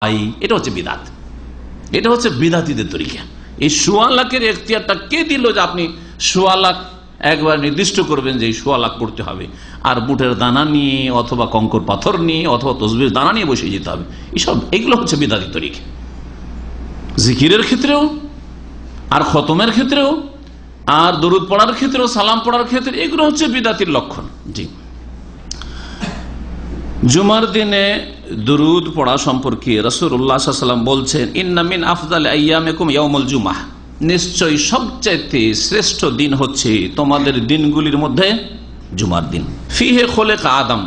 হয়, এটা হচ্ছে বিদাত। এটা হচ্ছে বিদাতিদের তরিকা। এই 1.25 লাখের এখতিয়ারটা কে দিল যে আপনি 1.25 লাখ একবার নির্দিষ্ট করবেন যে 1.25 লাখ করতে হবে, আর বুটের দানা নিয়ে অথবা কঙ্কর পাথর নিয়ে অথবা তসবির দানা নিয়ে বসে যেতে হবে? এগুলো হচ্ছে বিদাতি তরিকা। জিকিরের ক্ষেত্রেও, আর খতমের ক্ষেত্রেও, আর দরুদ পড়ার ক্ষেত্রেও, সালাম পড়ার ক্ষেত্রে, এগুলো হচ্ছে বিদাতির লক্ষণ। জি, জুমার দিনে দরুদ পড়া সম্পর্কে রাসূলুল্লাহ সাল্লাল্লাহু আলাইহি ওয়াসাল্লাম বলছেন, ইন্না মিন আফদালি আইয়ামিকুম ইয়াউমুল জুমাহ, নিশ্চয়ই সবচেয়ে শ্রেষ্ঠ দিন হচ্ছে তোমাদের দিনগুলির মধ্যে জুমার দিন। ফিহে খোলেকা আদম,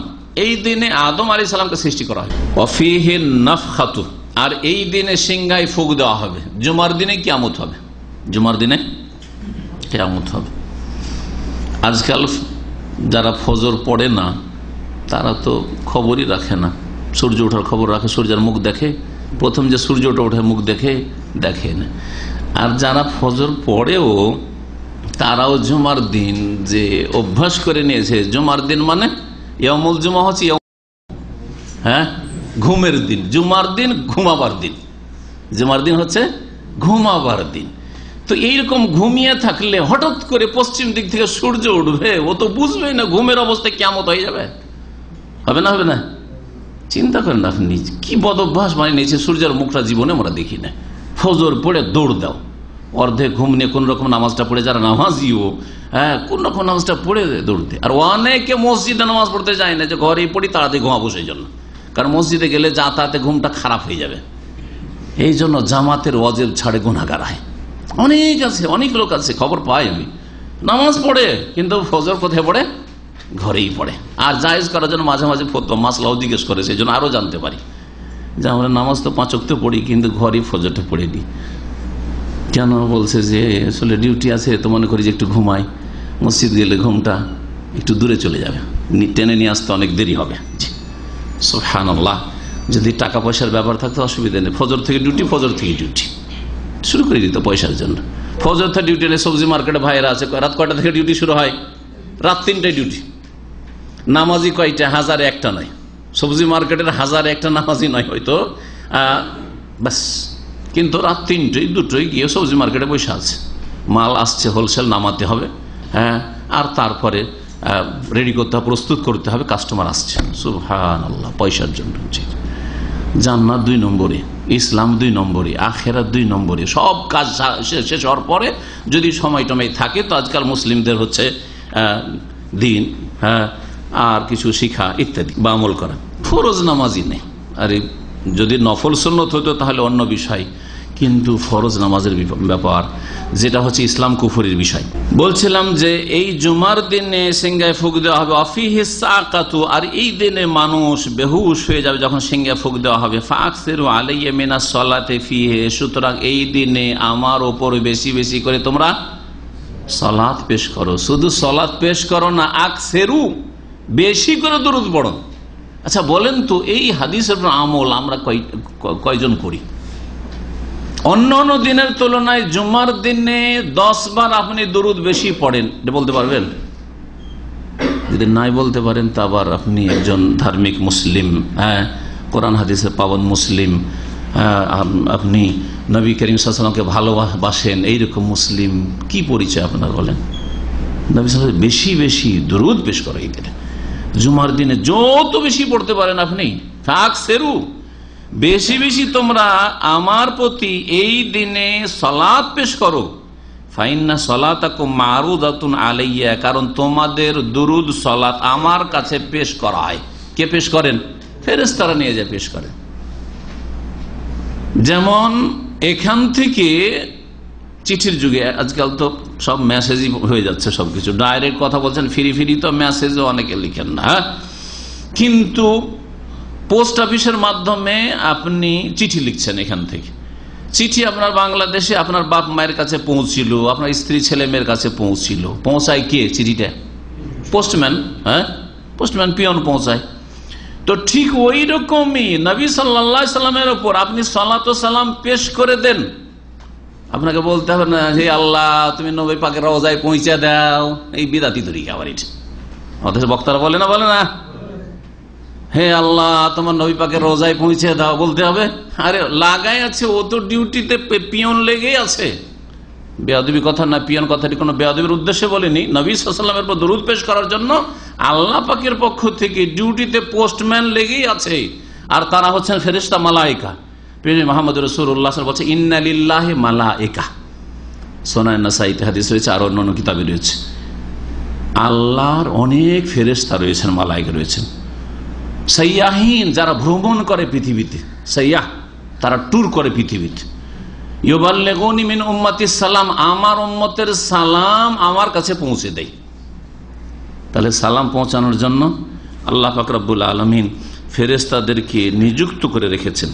এই দিনে আদম আলাইহিস সালামকে সৃষ্টি করা হয়। ওয়া ফিহি নাফখাতু, আর এই দিনে সিংহায় ফুঁক দেওয়া হবে। জুমার দিনে কিয়ামত হবে, জুমার দিনে কিয়ামত হবে। আজকাল যারা ফজর পড়ে না তারা তো খবরই রাখে না, সূর্য ওঠার খবর রাখে, সূর্যের মুখ দেখে, প্রথম যে সূর্যটা ওঠে মুখ দেখে না। আর যারা ফজর পড়েও তারাও জুমার দিন যে অভ্যাস করে নিয়েছে, জুমার দিন মানে ইয়াউমুল জুমা হচ্ছে ঘুমের দিন, জুমার দিন ঘুমাবার দিন, জুমার দিন হচ্ছে ঘুমাবার দিন। তো এইরকম ঘুমিয়ে থাকলে হঠাৎ করে পশ্চিম দিক থেকে সূর্য উঠবে, ও তো বুঝবেই না, ঘুমের অবস্থায় কিয়ামত হয়ে যাবে। হবে না? হবে না? চিন্তা করেন আপনি কি বদ অভ্যাস মানে নিয়েছে। সূর্যের মুখটা জীবনে আমরা দেখি না। ফজর পড়ে দৌড় দাও, অর্ধেক ঘুম নিয়ে কোন রকম নামাজটা পড়ে, যারা নামাজিও কোন রকম নামাজটা পড়ে দৌড় দেয়। আর অনেকে মসজিদে নামাজ পড়তে যায় না, যে ঘরেই পড়ি তাড়াতাড়ি ঘুমাবো সেই জন্য, কারণ মসজিদে গেলে যাতায়াতে ঘুমটা খারাপ হয়ে যাবে। এই জন্য জামাতের ওয়াজিব ছাড়ে গুনাহগার হয়। অনেক আছে, অনেক লোক আছে, খবর পাই আমি, নামাজ পড়ে কিন্তু ফজর কোথায় পড়ে? ঘরেই পড়ে। আর জায়েজ করার জন্য মাঝে মাঝে মাসলাও জিজ্ঞেস করে, সেই জন্য আরো জানতে পারি যে আমরা নামাজ তো 5 ওয়াক্ত পড়ি কিন্তু ঘরেই ফজরটা পড়ে দিই কেন? বলছে যে আসলে ডিউটি আছে, তো মনে করি যে একটু ঘুমাই, মসজিদ গেলে ঘুমটা একটু দূরে চলে যাবে, টেনে নিয়ে আসতে অনেক দেরি হবে। সুবহানাল্লাহ, যদি টাকা পয়সার ব্যাপার থাকতো অসুবিধা নেই, ফজর থেকে ডিউটি, ফজর থেকে ডিউটি শুরু করে দিত পয়সার জন্য। ফজর থেকে ডিউটি নেই, সবজি মার্কেটে ভাইয়েরা আছে, রাত কয়টা থেকে ডিউটি শুরু হয়? রাত 3টায় ডিউটি। নামাজি কয়টা? 1001টা নয়। সবজি মার্কেটের 1001টা নামাজি নয় হয়তো, ব্যাস। কিন্তু রাত 3টোয় 2টোয় গিয়ে সবজি মার্কেটে বসে আছে, মাল আসছে, হোলসেল নামাতে হবে, আর তারপরে রেডি করতে হবে, প্রস্তুত করতে হবে, কাস্টমার আসছে। সুবহানাল্লাহ, পয়সার জন্য। জান্নাত 2 নম্বরে, ইসলাম 2 নম্বরে, আখেরাত 2 নম্বরে। সব কাজ শেষ হওয়ার পরে যদি সময় টময় থাকে, তো আজকাল মুসলিমদের হচ্ছে দিন, আর কিছু শিখা ইত্যাদি বা আমল করা। ফরজ নামাজই নেই। আরে যদি নফল সুন্নত হতো তাহলে অন্য বিষয়, কিন্তু ফরজ নামাজের ব্যাপার, যেটা হচ্ছে ইসলাম কুফরির বিষয়। বলছিলাম যে এই জুমার দিনে সিংহায় ফুঁক দেওয়া হবে। অফিহি সাকাতু, আর এই দিনে মানুষ বেহুশ হয়ে যাবে যখন সিংহায় ফুঁক দেওয়া হবে। ফাকসিরু আলাইয়া মিনাস সালাতি ফিহি, সুতরাং এই দিনে আমার ওপর বেশি বেশি করে তোমরা সালাত পেশ করো। শুধু সালাত পেশ করো না, আকসেরু, বেশি করে দরুদ পড়ো। আচ্ছা বলেন তো, এই হাদিসের আমল আমরা কয়জন করি? অন্য অন্য দিনের তুলনায় জুমার দিনে 10 বার আপনি দরুদ বেশি পড়েন, এটা বলতে পারবেন? যদি নাই বলতে পারেন তা আবার আপনি একজন ধার্মিক মুসলিম, কোরআন হাদিসের পাবন মুসলিম, আপনি নবী করিম সাল্লাল্লাহু আলাইহি ওয়াসাল্লামকে ভালোবাসেন, এইরকম মুসলিম কি পরিচয় আপনার বলেন? নবী সাল্লাল্লাহু আলাইহি ওয়াসাল্লাম বেশি বেশি দরুদ পেশ করে এই দিনে। জুমার দিনে যত বেশি পড়তে পারেন আপনি, ফাকসিরু, বেশি বেশি তোমরা আমার প্রতি এই দিনে সালাত পেশ করো। ফাইন্না সালাতাকুম মারুদাতুন আলাইয়া, কারণ তোমাদের দুরুদ সালাত আমার কাছে পেশ করা হয়। কে পেশ করেন? ফেরেশতারা নিয়ে যায় পেশ করেন। যেমন এখান থেকে চিঠির যুগে, আজকাল তো সব মেসেজই হয়ে যাচ্ছে, সবকিছু ডাইরেক্ট কথা বলছেন, ফিরি তো মেসেজও অনেকে লিখেন না, কিন্তু পোস্ট অফিসের মাধ্যমে আপনি চিঠি লিখছেন, এখান থেকে চিঠি আপনার বাংলাদেশে আপনার বাপ মায়ের কাছে পৌঁছিল, আপনার স্ত্রী ছেলে মেয়ের কাছে পৌঁছিল। পৌঁছায় কে চিঠিটা? পোস্টম্যান, পোস্টম্যান পিয়ন পৌঁছায়। তো ঠিক ওই রকমই নবী সাল্লাল্লাহু আলাইহি সাল্লামের উপর আপনি সালাত ও সালাম পেশ করে দেন। আপনাকে বলতে হবে না যে আল্লাহ তুমি নবী পাকের রওজায় পৌঁছে দাও, এই বিদাতি তরিকা আবার এটা। অথচ বক্তারা বলে না, হে আল্লাহ তোমার নবী পাকে রোজায় পৌঁছে দাও, বলতে হবে? আরে লাগাই আছে, ও তো ডিউটিতে পিয়ন লেগেই আছে। বেয়াদবি কথা না, পিয়ন কথাটি কোনো বেয়াদবির উদ্দেশ্যে বলেনি, নবী সাল্লাল্লাহু আলাইহি ওয়াসাল্লামের উপর দরুদ পেশ করার জন্য আল্লাহ পাকের পক্ষ থেকে ডিউটিতে পোস্টম্যান লেগেই আছে, আর তারা হচ্ছেন ফেরেশতা মালায়েকা। মুহাম্মদ রাসূলুল্লাহ বলছে ইন্না লিল্লাহি মালায়েকা, সুনান নাসাঈতে হাদিস রয়েছে, আর অন্যান্য কিতাবে রয়েছে। আল্লাহর অনেক ফেরেশতা রয়েছেন, মালায়েকা রয়েছেন। সাইয়াহিন, যারা ভ্রমণ করে পৃথিবীতে, সাইয়াহ তারা ট্যুর করে পৃথিবীতে। ইউবাল্লিগুনি মিন উম্মতি সালাম, আমার উম্মতের সালাম আমার কাছে পৌঁছে দেয়। তাহলে সালাম পৌঁছানোর জন্য আল্লাহ পাক রব্বুল আলামিন ফেরেশতাদেরকে নিযুক্ত করে রেখেছেন।